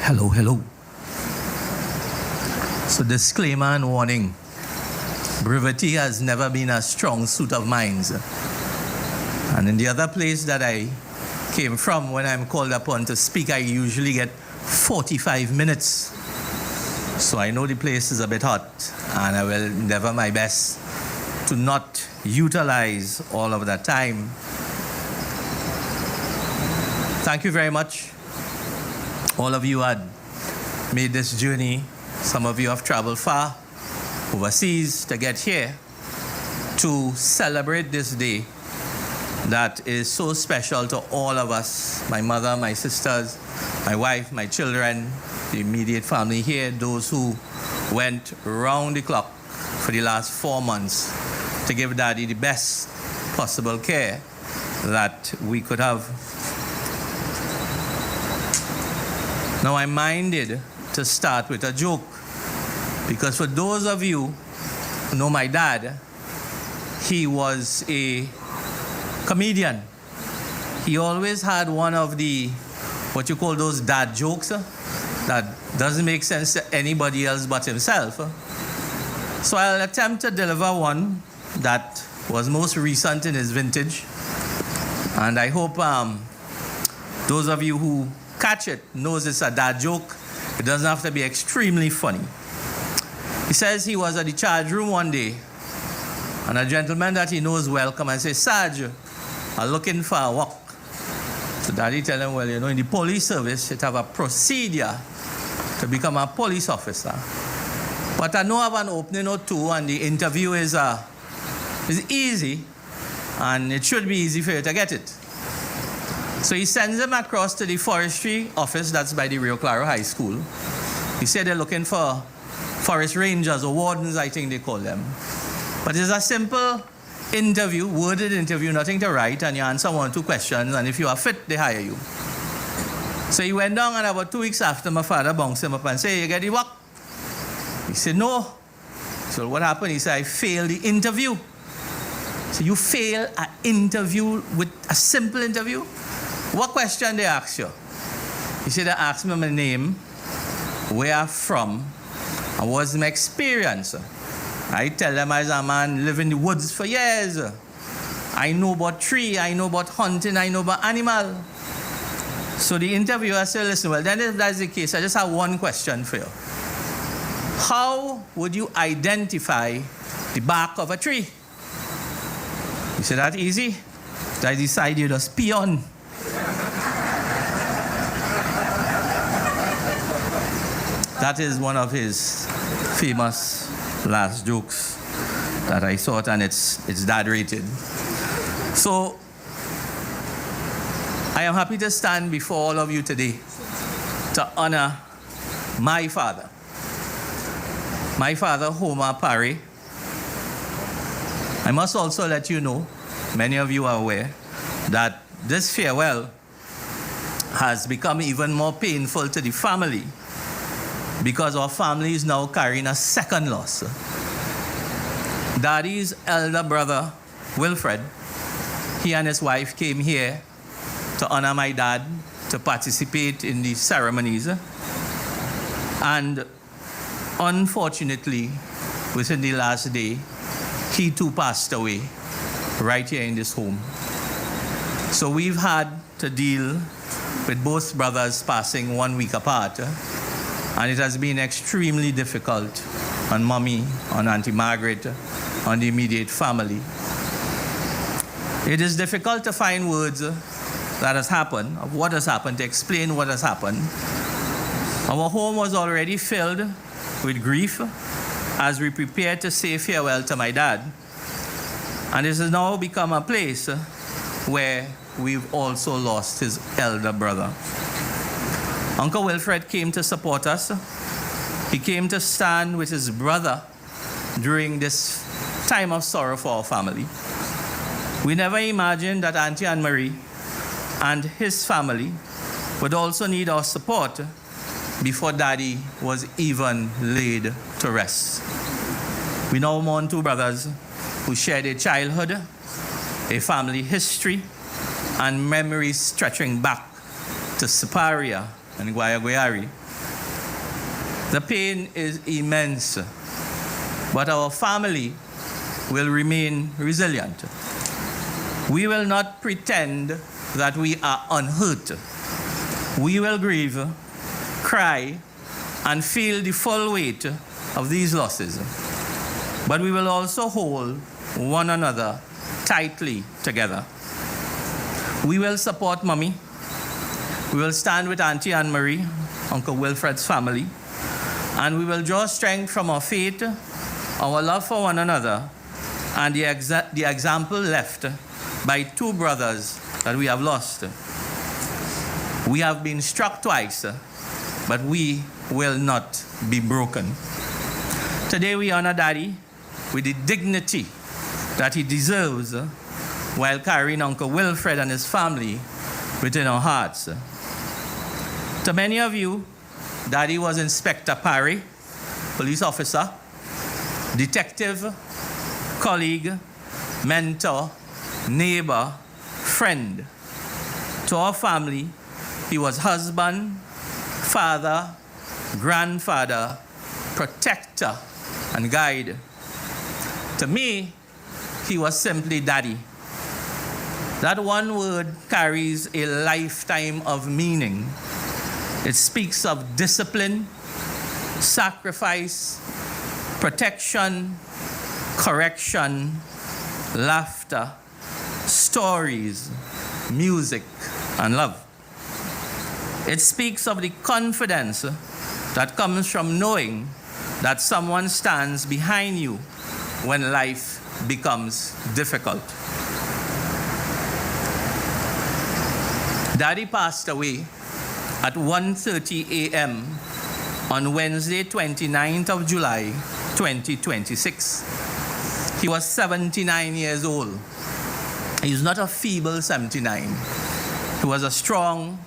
Hello. So disclaimer and warning. Brevity has never been a strong suit of mine. And in the other place that I came from, when I'm called upon to speak, I usually get 45 minutes. So I know the place is a bit hot, and I will endeavor my best to not utilize all of that time. Thank you very much. All of you had made this journey. Some of you have traveled far overseas to get here to celebrate this day that is so special to all of us, my mother, my sisters, my wife, my children, the immediate family here, those who went round the clock for the last 4 months to give Daddy the best possible care that we could have. Now I'm minded to start with a joke, because for those of you who know my dad, he was a comedian. He always had one of the, what you call those dad jokes, that doesn't make sense to anybody else but himself. So I'll attempt to deliver one that was most recent in his vintage. And I hope those of you who catch it knows it's a dad joke. It doesn't have to be extremely funny. He says he was at the charge room one day, and a gentleman that he knows well come and say, "Sarge, I'm looking for a work." So Daddy tell him, "Well, you know, in the police service, you have a procedure to become a police officer. But I know I have an opening or two, and the interview is easy, and it should be easy for you to get it." So he sends him across to the forestry office that's by the Rio Claro High School. He said they're looking for forest rangers or wardens, I think they call them. But it's a simple interview, worded interview, nothing to write, and you answer 1 or 2 questions, and if you are fit, they hire you. So he went down, and about 2 weeks after, my father bounced him up and said, "You get the work?" He said, "No." So what happened? He said, "I failed the interview." So you fail an interview with a simple interview? What question they ask you? He said, "They asked me my name, where I'm from, and what's my experience." I tell them as a man live in the woods for years. I know about tree, I know about hunting, I know about animal. So the interviewer said, "Listen, well then if that's the case, I just have one question for you. How would you identify the bark of a tree?" He said, "That's easy. I decide you just pee on." That is one of his famous last jokes that I thought, and it's dad rated. So I am happy to stand before all of you today to honor my father. My father, Rushton Paray. I must also let you know, many of you are aware, that this farewell has become even more painful to the family, because our family is now carrying a second loss. Daddy's elder brother, Wilfred, he and his wife came here to honor my dad, to participate in the ceremonies. And unfortunately, within the last day, he too passed away right here in this home. So we've had to deal with both brothers passing 1 week apart. And it has been extremely difficult on Mommy, on Auntie Margaret, on the immediate family. It is difficult to find words that has happened, of what has happened, to explain what has happened. Our home was already filled with grief as we prepared to say farewell to my dad. And this has now become a place where we've also lost his elder brother. Uncle Wilfred came to support us. He came to stand with his brother during this time of sorrow for our family. We never imagined that Auntie Anne-Marie and his family would also need our support before Daddy was even laid to rest. We now mourn 2 brothers who shared a childhood, a family history, and memories stretching back to Siparia and Guayaguayari, The pain is immense, but our family will remain resilient. We will not pretend that we are unhurt. We will grieve, cry, and feel the full weight of these losses. But we will also hold one another tightly together. We will support Mommy. We will stand with Auntie Anne-Marie, Uncle Wilfred's family, and we will draw strength from our faith, our love for one another, and the example left by two brothers that we have lost. We have been struck twice, but we will not be broken. Today we honor Daddy with the dignity that he deserves while carrying Uncle Wilfred and his family within our hearts. To many of you, Daddy was Inspector Paray, police officer, detective, colleague, mentor, neighbor, friend. To our family, he was husband, father, grandfather, protector, and guide. To me, he was simply Daddy. That one word carries a lifetime of meaning. It speaks of discipline, sacrifice, protection, correction, laughter, stories, music, and love. It speaks of the confidence that comes from knowing that someone stands behind you when life becomes difficult. Daddy passed away at 1:30 a.m. on Wednesday, 29th of July, 2026. He was 79 years old. He was not a feeble 79. He was a strong,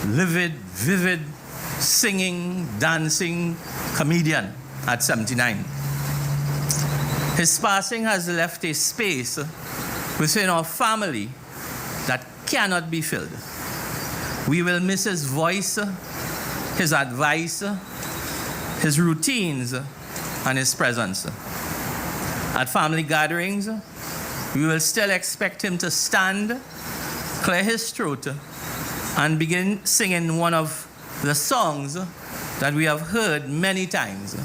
vivid, singing, dancing comedian at 79. His passing has left a space within our family that cannot be filled. We will miss his voice, his advice, his routines, and his presence. At family gatherings, we will still expect him to stand, clear his throat, and begin singing one of the songs that we have heard many times,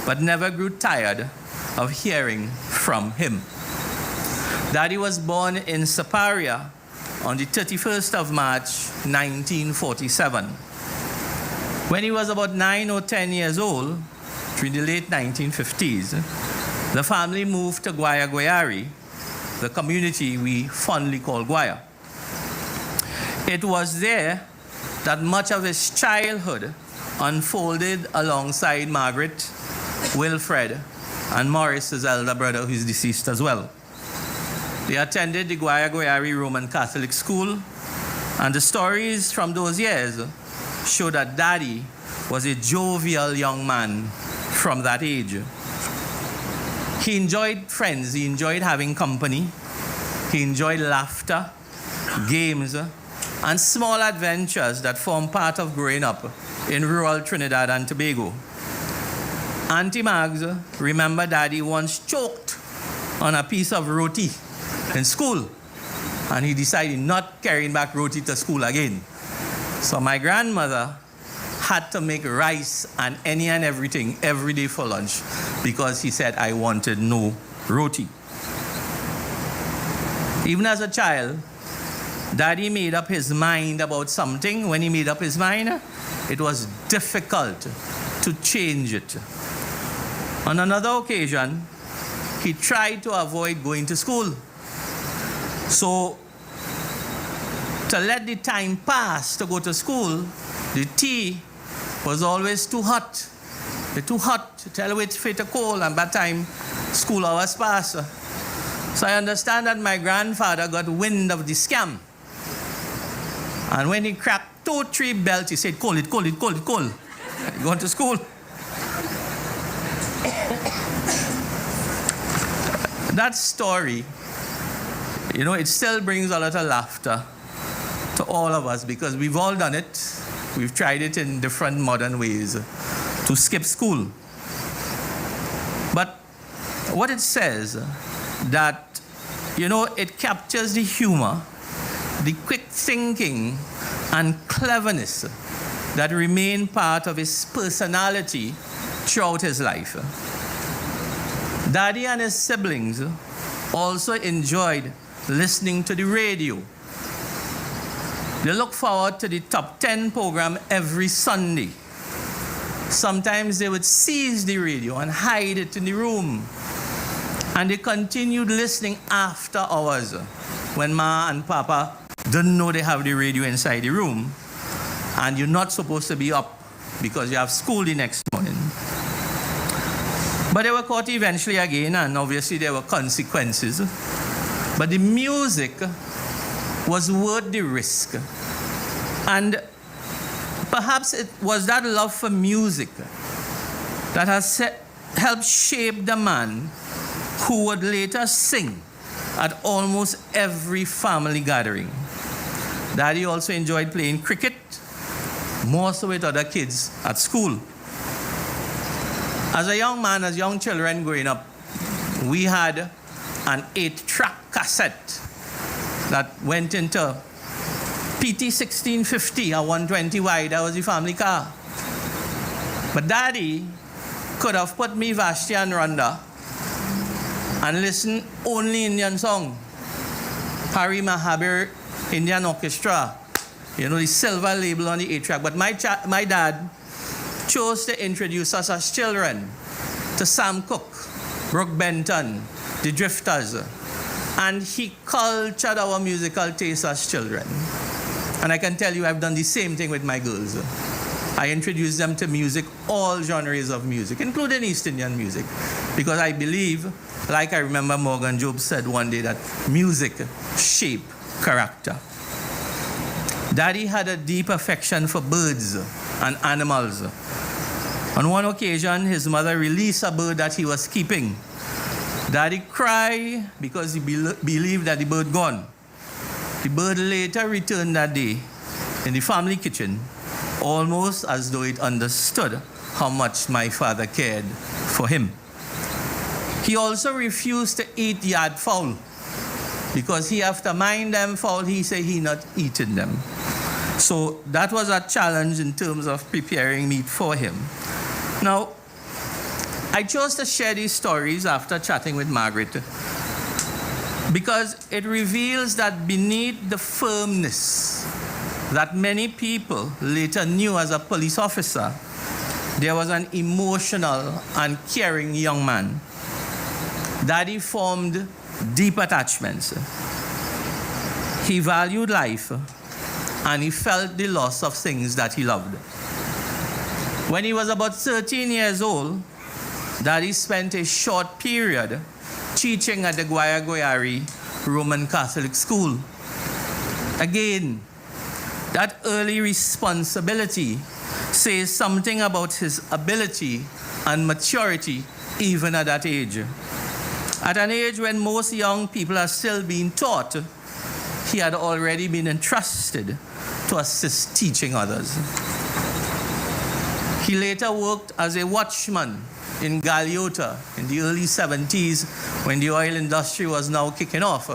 but never grew tired of hearing from him. Daddy was born in Saparia on the 31st of March, 1947. When he was about 9 or 10 years old, during the late 1950s, the family moved to Guaya, the community we fondly call Guaya. It was there that much of his childhood unfolded alongside Margaret, Wilfred, and Morris, his elder brother, who is deceased as well. They attended the Guaya Roman Catholic School, and the stories from those years show that Daddy was a jovial young man from that age. He enjoyed friends, he enjoyed having company, he enjoyed laughter, games, and small adventures that form part of growing up in rural Trinidad and Tobago. Auntie Mags remember Daddy once choked on a piece of roti in school, and he decided not carrying back roti to school again. So my grandmother had to make rice and any and everything every day for lunch because he said I wanted no roti. Even as a child, Daddy made up his mind about something. When he made up his mind, it was difficult to change it. On another occasion, he tried to avoid going to school. So, to let the time pass to go to school, the tea was always too hot. It's too hot to tell it for it to cold, and by the time school hours pass. So I understand that my grandfather got wind of the scam. And when he cracked 2 or 3 belts, he said, cold it. Going to school. That story, it still brings a lot of laughter to all of us because we've all done it. We've tried it in different modern ways to skip school. But what it says, that, it captures the humor, the quick thinking, and cleverness that remain part of his personality throughout his life. Daddy and his siblings also enjoyed listening to the radio. They look forward to the top 10 program every Sunday. Sometimes they would seize the radio and hide it in the room. And they continued listening after hours when Ma and Papa didn't know they have the radio inside the room. And you're not supposed to be up because you have school the next morning. But they were caught eventually again, and obviously there were consequences. But the music was worth the risk. And perhaps it was that love for music that has helped shape the man who would later sing at almost every family gathering. Daddy also enjoyed playing cricket, more so with other kids at school. As a young man, as young children growing up, we had an 8-track cassette that went into PT 1650, a 120 wide. That was the family car. But Daddy could have put me Vashti and Rhonda and listen only Indian song. Hari Mahabir Indian Orchestra, the silver label on the 8-track. But my dad chose to introduce us as children to Sam Cooke, Brooke Benton, the Drifters, and he cultured our musical taste as children. And I can tell you I've done the same thing with my girls. I introduced them to music, all genres of music, including East Indian music, because I believe, like I remember Morgan Job said one day, that music shape character. Daddy had a deep affection for birds and animals. On one occasion, his mother released a bird that he was keeping. Daddy cried because he believed that the bird gone. The bird later returned that day in the family kitchen, almost as though it understood how much my father cared for him. He also refused to eat yard fowl because he, after mind them fowl, he said he not eating them. So that was a challenge in terms of preparing meat for him. Now, I chose to share these stories after chatting with Margaret because it reveals that beneath the firmness that many people later knew as a police officer, there was an emotional and caring young man. Daddy formed deep attachments. He valued life and he felt the loss of things that he loved. When he was about 13 years old, Daddy spent a short period teaching at the Guayaguayari Roman Catholic School. Again, that early responsibility says something about his ability and maturity even at that age. At an age when most young people are still being taught, he had already been entrusted to assist teaching others. He later worked as a watchman in Galeota in the early 70s when the oil industry was now kicking off.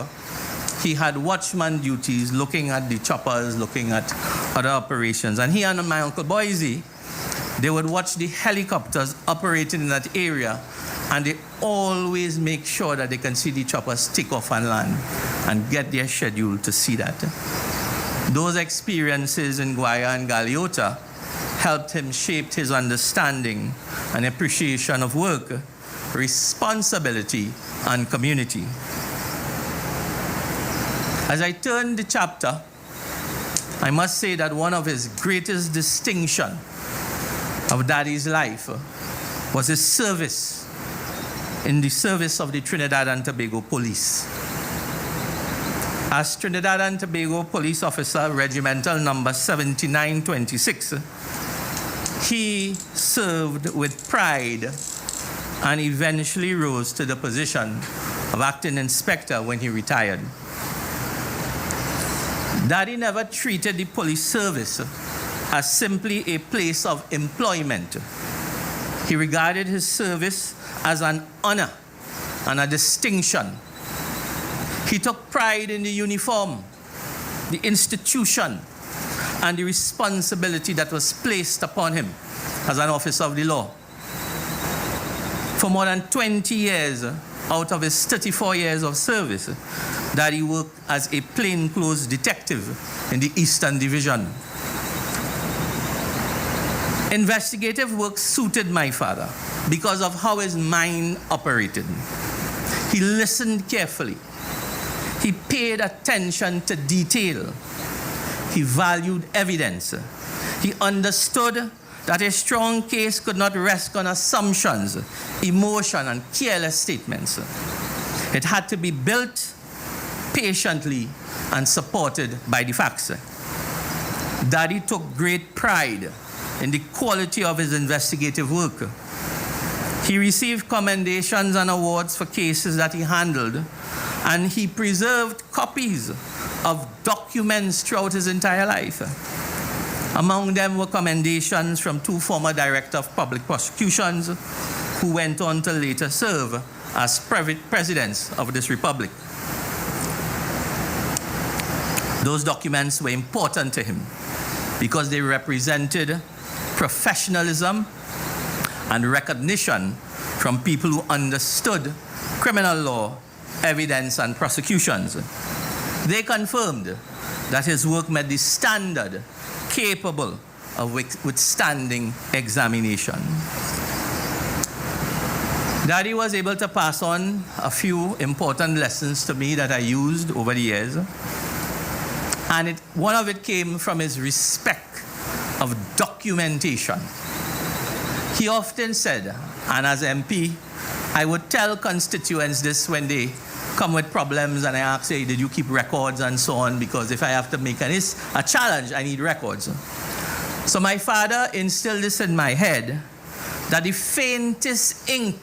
He had watchman duties looking at the choppers, looking at other operations. And he and my Uncle Boise, they would watch the helicopters operating in that area, and they always make sure that they can see the choppers take off and land and get their schedule to see that. Those experiences in Guaya and Galeota helped him shape his understanding and appreciation of work, responsibility, and community. As I turn the chapter, I must say that one of his greatest distinction of Daddy's life was his service in the service of the Trinidad and Tobago Police. As Trinidad and Tobago Police Officer, Regimental Number 7926, he served with pride and eventually rose to the position of acting inspector when he retired. Daddy never treated the police service as simply a place of employment. He regarded his service as an honor and a distinction. He took pride in the uniform, the institution, and the responsibility that was placed upon him as an officer of the law. For more than 20 years out of his 34 years of service, Daddy worked as a plainclothes detective in the Eastern Division. Investigative work suited my father because of how his mind operated. He listened carefully. He paid attention to detail. He valued evidence. He understood that a strong case could not rest on assumptions, emotion, and careless statements. It had to be built patiently and supported by the facts. Daddy took great pride in the quality of his investigative work. He received commendations and awards for cases that he handled, and he preserved copies of documents throughout his entire life. Among them were commendations from two former directors of public prosecutions who went on to later serve as presidents of this republic. Those documents were important to him because they represented professionalism and recognition from people who understood criminal law, evidence, and prosecutions. They confirmed that his work met the standard capable of withstanding examination. Daddy was able to pass on a few important lessons to me that I used over the years. And one of it came from his respect of documentation. He often said, and as MP, I would tell constituents this when they come with problems and I ask, hey, did you keep records and so on? Because if I have to make a challenge, I need records. So my father instilled this in my head, that the faintest ink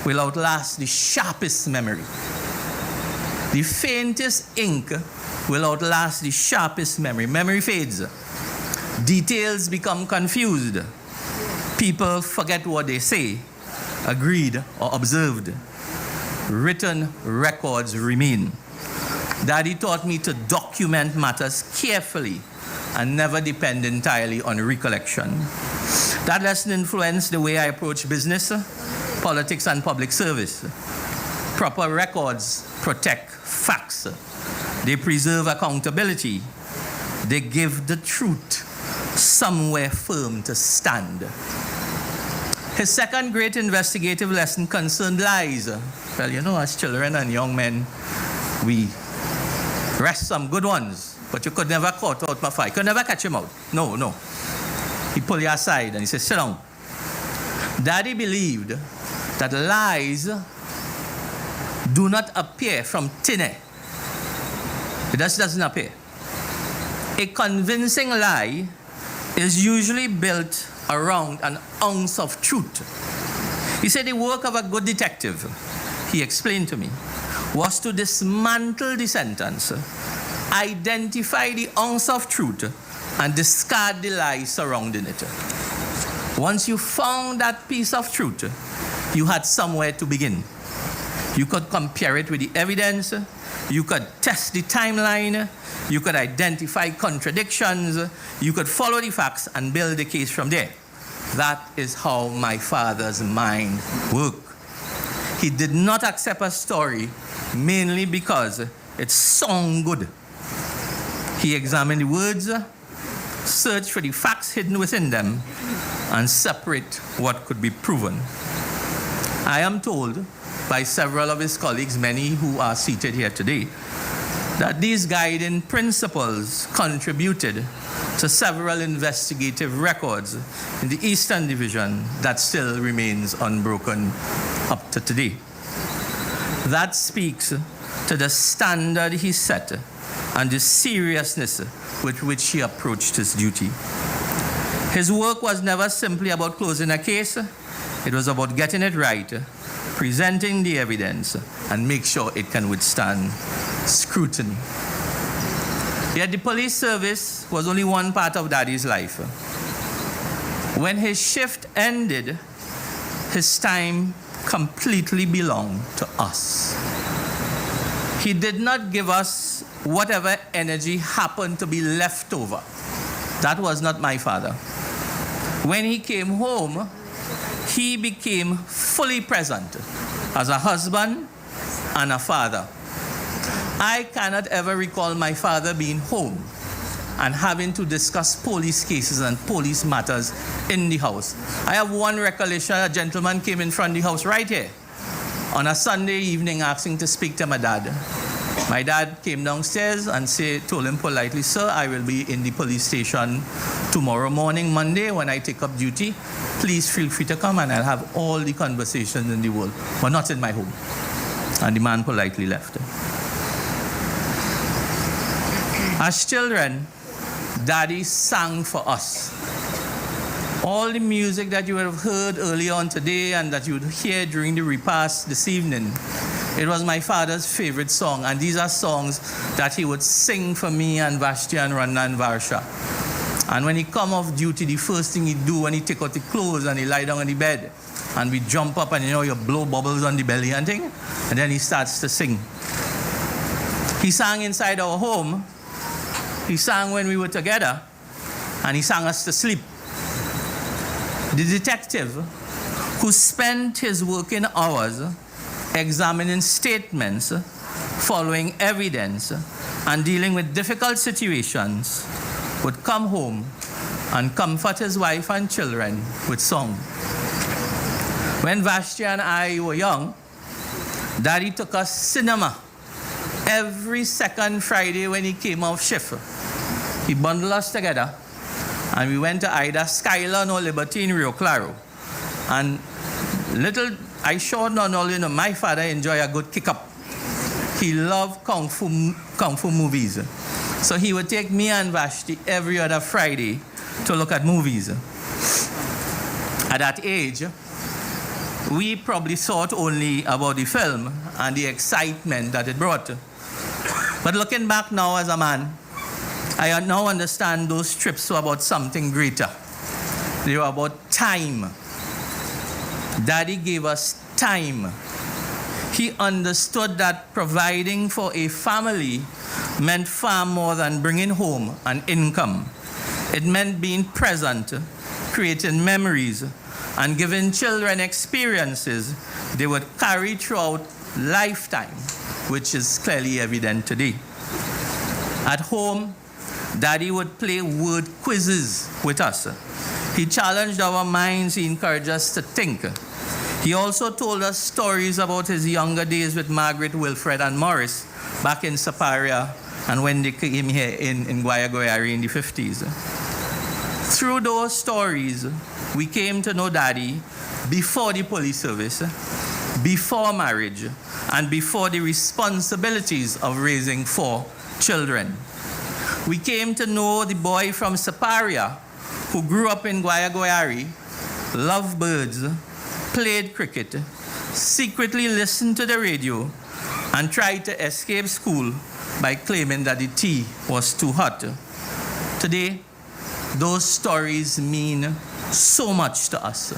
will outlast the sharpest memory. The faintest ink will outlast the sharpest memory. Memory fades. Details become confused. People forget what they say, agreed, or observed. Written records remain. Daddy taught me to document matters carefully and never depend entirely on recollection. That lesson influenced the way I approach business, politics, and public service. Proper records protect facts. They preserve accountability. They give the truth somewhere firm to stand. His second great investigative lesson concerned lies. Well, you know, as children and young men, we wrest some good ones, but you could never caught out my fight. You could never catch him out. No. He pulled you aside and he said, sit down. Daddy believed that lies do not appear from thin air. It just doesn't appear. A convincing lie is usually built around an ounce of truth. He said the work of a good detective, he explained to me, was to dismantle the sentence, identify the ounce of truth, and discard the lies surrounding it. Once you found that piece of truth, you had somewhere to begin. You could compare it with the evidence, you could test the timeline, you could identify contradictions, you could follow the facts and build the case from there. That is how my father's mind worked. He did not accept a story mainly because it sounded good. He examined the words, searched for the facts hidden within them, and separate what could be proven. I am told by several of his colleagues, many who are seated here today, that these guiding principles contributed to several investigative records in the Eastern Division that still remains unbroken up to today. That speaks to the standard he set and the seriousness with which he approached his duty. His work was never simply about closing a case. It was about getting it right, presenting the evidence, and make sure it can withstand scrutiny. Yet the police service was only one part of Daddy's life. When his shift ended, his time completely belonged to us. He did not give us whatever energy happened to be left over. That was not my father. When he came home, he became fully present as a husband and a father. I cannot ever recall my father being home and having to discuss police cases and police matters in the house. I have one recollection: a gentleman came in front of the house right here on a Sunday evening asking to speak to my dad. My dad came downstairs and told him politely, "Sir, I will be in the police station tomorrow morning, Monday, when I take up duty. Please feel free to come and I'll have all the conversations in the world, but not in my home." And the man politely left. As children, Daddy sang for us. All the music that you would have heard earlier on today and that you would hear during the repast this evening, it was my father's favorite song. And these are songs that he would sing for me and Vashti and Rana and Varsha. And when he come off duty, the first thing he do when he take out the clothes and he lie down on the bed, and we jump up and you blow bubbles on the belly and thing, and then he starts to sing. He sang inside our home. He sang when we were together, and he sang us to sleep. The detective who spent his working hours examining statements, following evidence, and dealing with difficult situations would come home and comfort his wife and children with song. When Vashti and I were young, Daddy took us cinema every second Friday when he came off shift. He bundled us together and we went to either Skyline or Liberty in Rio Claro. And little I sure not only know my father enjoyed a good kick-up. He loved kung fu movies. So he would take me and Vashti every other Friday to look at movies. At that age, we probably thought only about the film and the excitement that it brought. But looking back now as a man, I now understand those trips were about something greater. They were about time. Daddy gave us time. He understood that providing for a family meant far more than bringing home an income. It meant being present, creating memories, and giving children experiences they would carry throughout lifetime, which is clearly evident today. At home, Daddy would play word quizzes with us. He challenged our minds, he encouraged us to think. He also told us stories about his younger days with Margaret, Wilfred, and Morris back in Saparia and when they came here in Guayagoyari in the 50s. Through those stories, we came to know Daddy before the police service, before marriage, and before the responsibilities of raising 4 children. We came to know the boy from Saparia who grew up in Guayagoyari, loved birds, played cricket, secretly listened to the radio, and tried to escape school by claiming that the tea was too hot. Today, those stories mean so much to us.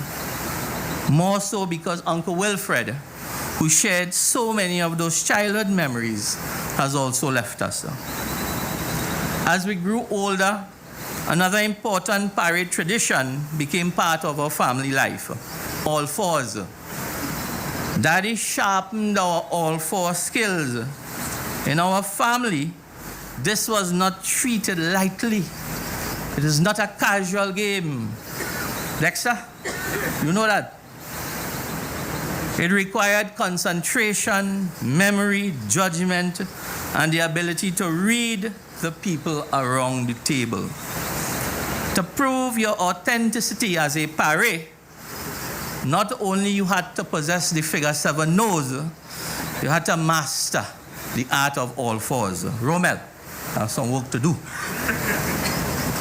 More so because Uncle Wilfred, who shared so many of those childhood memories, has also left us. As we grew older, another important Paray tradition became part of our family life, all fours. Daddy sharpened our all four skills. In our family, this was not treated lightly. It is not a casual game. Dexter, you know that. It required concentration, memory, judgment, and the ability to read the people around the table. To prove your authenticity as a Paray, not only you had to possess the figure 7 nose, you had to master the art of all fours. Romel, I have some work to do.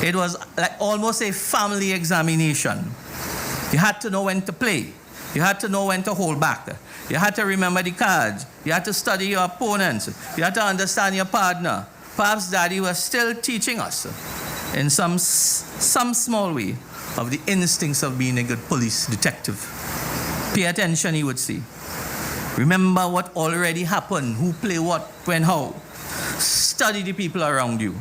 It was like almost a family examination. You had to know when to play. You had to know when to hold back. You had to remember the cards. You had to study your opponents. You had to understand your partner. Perhaps Daddy was still teaching us in some small way of the instincts of being a good police detective. Pay attention, he would say. Remember what already happened, who play what, when, how. Study the people around you.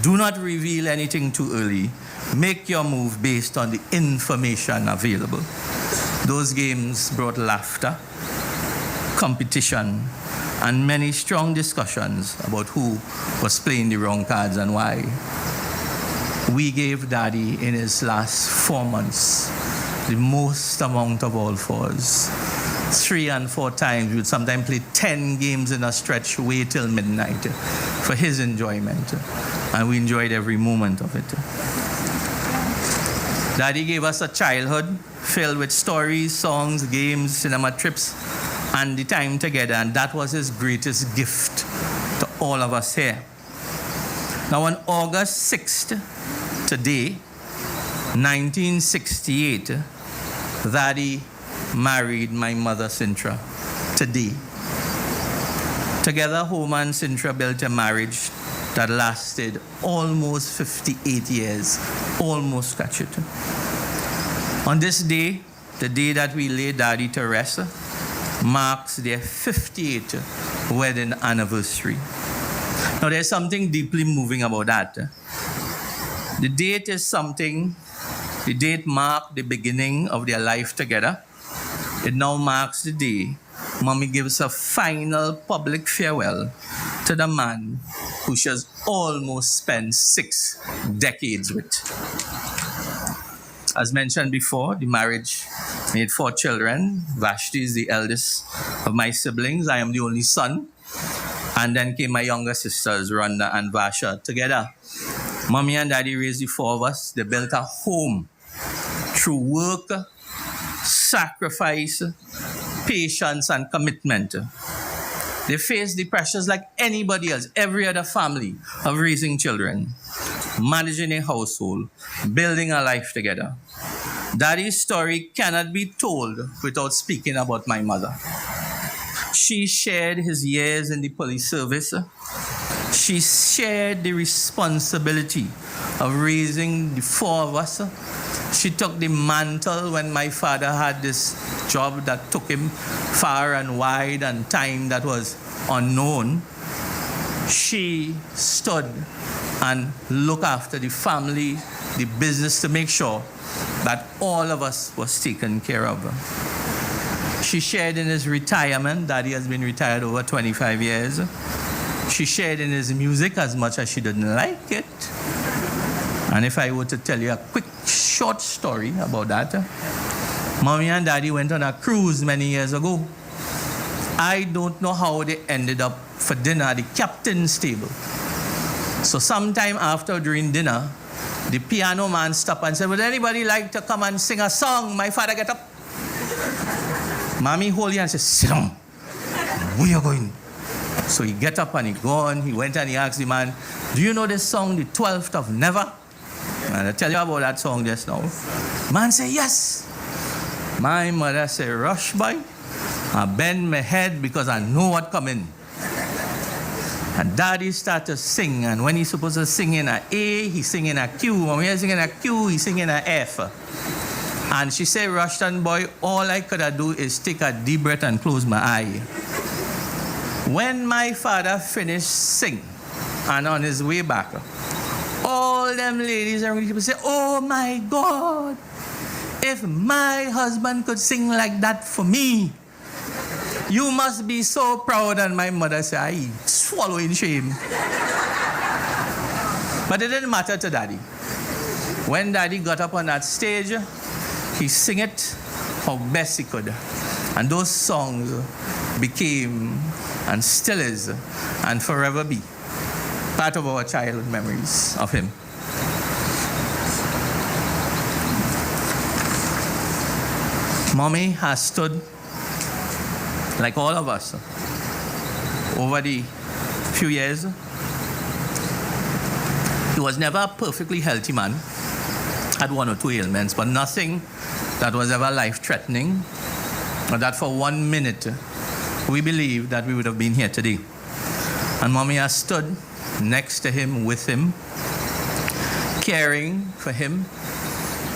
Do not reveal anything too early. Make your move based on the information available. Those games brought laughter, competition, and many strong discussions about who was playing the wrong cards and why. We gave Daddy in his last 4 months the most amount of all fours. 3 and 4 times. We would sometimes play 10 games in a stretch, wait till midnight for his enjoyment. And we enjoyed every moment of it. Daddy gave us a childhood filled with stories, songs, games, cinema trips, and the time together. And that was his greatest gift to all of us here. Now on August 6th, today, 1968, Daddy married my mother, Sintra, today. Together, Homer and Sintra built a marriage that lasted almost 58 years, almost scratch it. On this day, the day that we lay Daddy to rest, marks their 58th wedding anniversary. Now, there's something deeply moving about that. The date is something, the date marked the beginning of their life together. It now marks the day Mommy gives a final public farewell to the man who she has almost spent 6 decades with. As mentioned before, the marriage made 4 children. Vashti is the eldest of my siblings. I am the only son. And then came my younger sisters, Rhonda and Vasha, together. Mommy and Daddy raised the 4 of us. They built a home through work, sacrifice, patience, and commitment. They faced the pressures like anybody else, every other family, of raising children, managing a household, building a life together. Daddy's story cannot be told without speaking about my mother. She shared his years in the police service. She shared the responsibility of raising the 4 of us. She took the mantle when my father had this job that took him far and wide and time that was unknown. She stood and looked after the family, the business, to make sure that all of us was taken care of. She shared in his retirement. Daddy has been retired over 25 years. She shared in his music as much as she didn't like it. And if I were to tell you a quick, short story about that, Mommy and Daddy went on a cruise many years ago. I don't know how they ended up for dinner at the captain's table. So sometime after, during dinner, the piano man stopped and said, would anybody like to come and sing a song? My father get up. Mommy hold you and said, sit down. Where you going? So he get up and he gone. He went and he asked the man, do you know this song, the 12th of Never? And I tell you about that song just now. Man said, yes. My mother said, rush boy. I bend my head because I know what coming. And Daddy started to sing. And when he's supposed to sing in a A, he sing in a Q. When he's singing a Q, he sing in a F. And she said, Rushton boy, all I could do is take a deep breath and close my eye. When my father finished singing, and on his way back, all them ladies and people say, oh my God, if my husband could sing like that for me, you must be so proud. And my mother said, I swallow in shame. But it didn't matter to Daddy. When Daddy got up on that stage, he sang it how best he could. And those songs became, and still is, and forever be, part of our childhood memories of him. Mommy has stood, like all of us, over the few years. He was never a perfectly healthy man. Had 1 or 2 ailments, but nothing that was ever life-threatening, or that for 1 minute we believe that we would have been here today. And Mommy has stood next to him, with him, caring for him,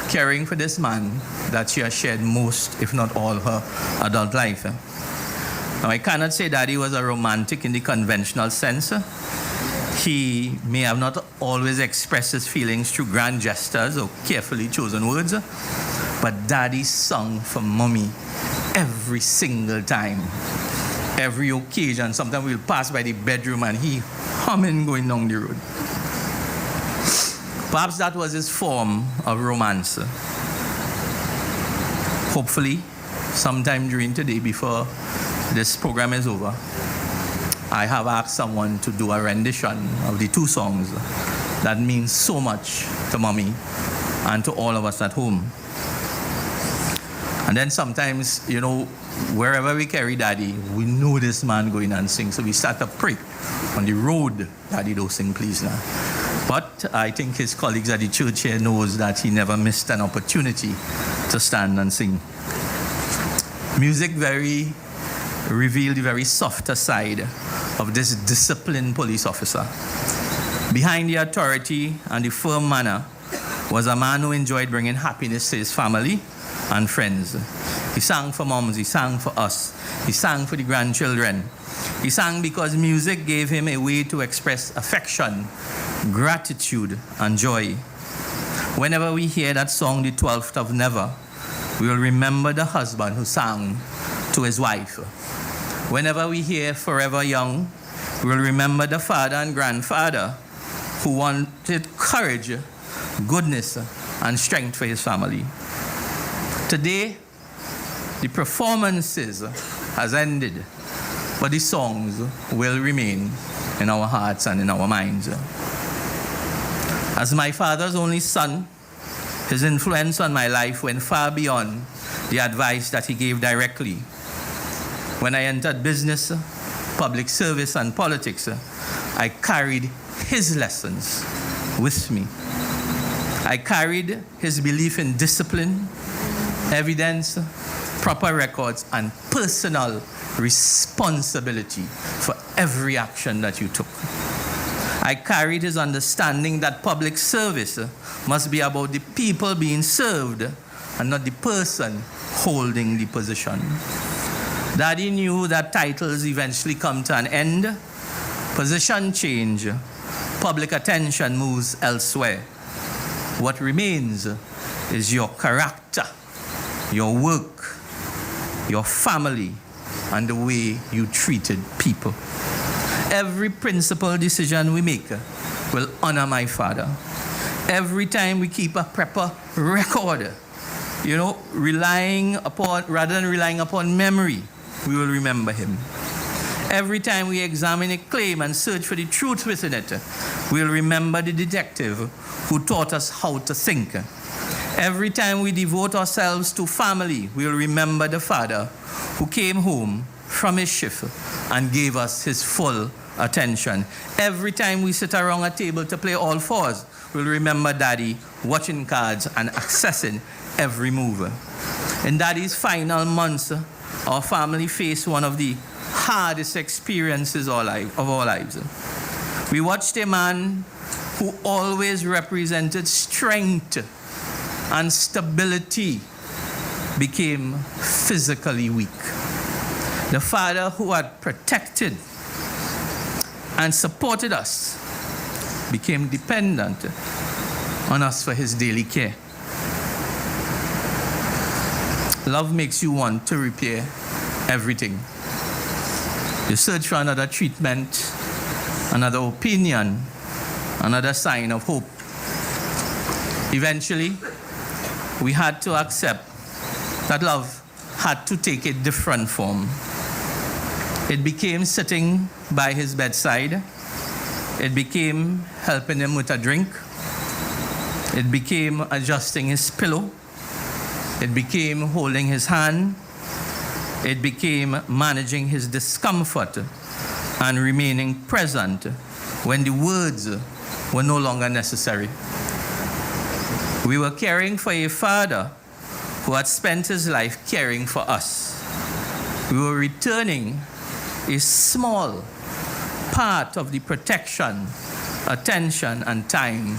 caring for this man that she has shared most, if not all, her adult life. Now, I cannot say Daddy was a romantic in the conventional sense. He may have not always expressed his feelings through grand gestures or carefully chosen words, but Daddy sung for Mommy every single time, every occasion. Sometimes we'll pass by the bedroom and he humming going down the road. Perhaps that was his form of romance. Hopefully, sometime during today, before this program is over, I have asked someone to do a rendition of the two songs that mean so much to Mommy and to all of us at home. And then sometimes, you know, wherever we carry Daddy, we know this man going and sing. So we start to pray on the road, Daddy, don't sing, please now. But I think his colleagues at the church here knows that he never missed an opportunity to stand and sing. Music revealed the very softer side of this disciplined police officer. Behind the authority and the firm manner was a man who enjoyed bringing happiness to his family and friends. He sang for moms, he sang for us, he sang for the grandchildren. He sang because music gave him a way to express affection, gratitude, and joy. Whenever we hear that song, the 12th of Never, we will remember the husband who sang to his wife. Whenever we hear Forever Young, we will remember the father and grandfather who wanted courage, goodness, and strength for his family. Today, the performances has ended, but the songs will remain in our hearts and in our minds. As my father's only son, his influence on my life went far beyond the advice that he gave directly. When I entered business, public service, and politics, I carried his lessons with me. I carried his belief in discipline, evidence, proper records, and personal responsibility for every action that you took. I carried his understanding that public service must be about the people being served and not the person holding the position. Daddy knew that titles eventually come to an end, position change, public attention moves elsewhere. What remains is your character, your work, your family, and the way you treated people. Every principal decision we make will honor my father. Every time we keep a proper record, rather than relying upon memory, we will remember him. Every time we examine a claim and search for the truth within it, we'll remember the detective who taught us how to think. Every time we devote ourselves to family, we'll remember the father who came home from his shift and gave us his full attention. Every time we sit around a table to play all fours, we'll remember Daddy watching cards and accessing every move. In Daddy's final months, our family faced one of the hardest experiences of our lives. We watched a man who always represented strength and stability became physically weak. The father who had protected and supported us became dependent on us for his daily care. Love makes you want to repair everything. You search for another treatment, another opinion, another sign of hope. Eventually, we had to accept that love had to take a different form. It became sitting by his bedside. It became helping him with a drink. It became adjusting his pillow. It became holding his hand. It became managing his discomfort and remaining present when the words were no longer necessary. We were caring for a father who had spent his life caring for us. We were returning a small part of the protection attention, and time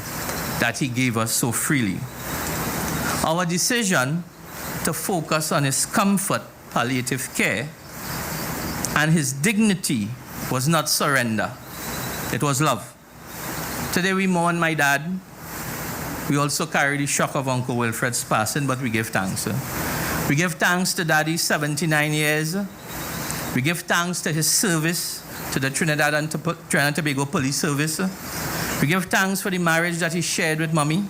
that he gave us so freely. Our decision to focus on his comfort, palliative care, and his dignity was not surrender. It was love. Today we mourn my dad. We also carry the shock of Uncle Wilfred's passing, but we give thanks. We give thanks to Daddy's 79 years. We give thanks to his service to the Trinidad and Tobago Police Service. We give thanks for the marriage that he shared with Mommy.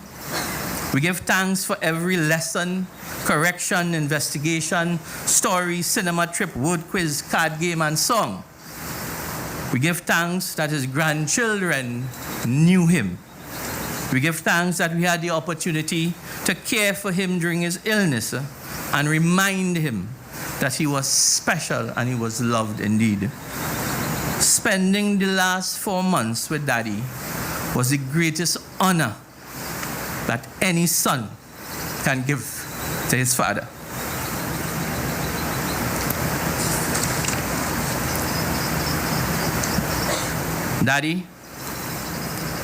We give thanks for every lesson, correction, investigation, story, cinema trip, word quiz, card game, and song. We give thanks that his grandchildren knew him. We give thanks that we had the opportunity to care for him during his illness and remind him that he was special and he was loved indeed. Spending the last 4 months with Daddy was the greatest honor that any son can give to his father. Daddy,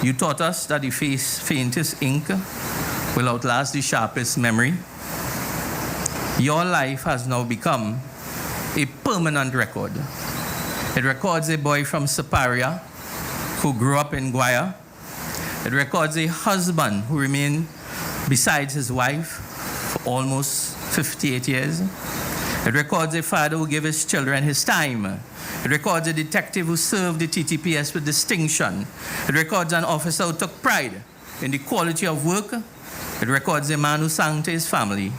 you taught us that the faintest ink will outlast the sharpest memory. Your life has now become a permanent record. It records a boy from Siparia who grew up in Guaya. It records a husband who remained beside his wife for almost 58 years. It records a father who gave his children his time. It records a detective who served the TTPS with distinction. It records an officer who took pride in the quality of work. It records a man who sang to his family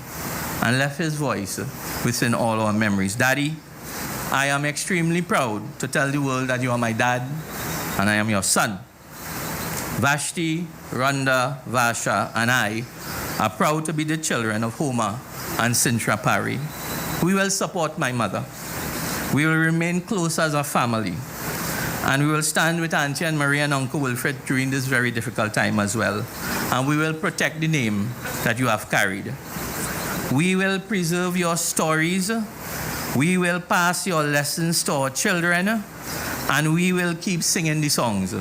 and left his voice within all our memories. Daddy, I am extremely proud to tell the world that you are my dad and I am your son. Vashti, Rhonda, Vasha, and I are proud to be the children of Homer and Sintra Paray. We will support my mother. We will remain close as a family. And we will stand with Auntie and Marie and Uncle Wilfred during this very difficult time as well. And we will protect the name that you have carried. We will preserve your stories. We will pass your lessons to our children. And we will keep singing the songs.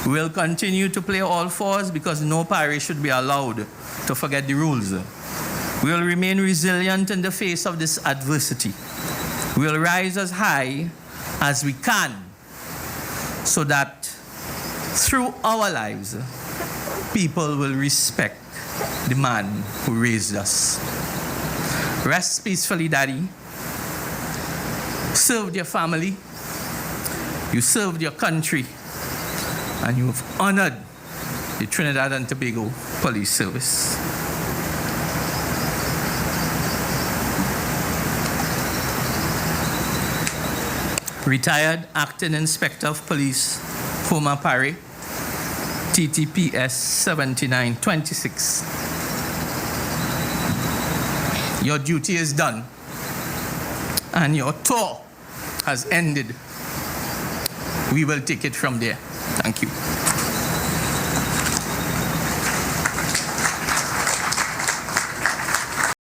We will continue to play all fours because no parish should be allowed to forget the rules. We will remain resilient in the face of this adversity. We will rise as high as we can so that through our lives, people will respect the man who raised us. Rest peacefully, Daddy. Served your family. You served your country. And you have honored the Trinidad and Tobago Police Service. Retired Acting Inspector of Police, Homer Paray, TTPS 7926. Your duty is done, and your tour has ended. We will take it from there. Thank you.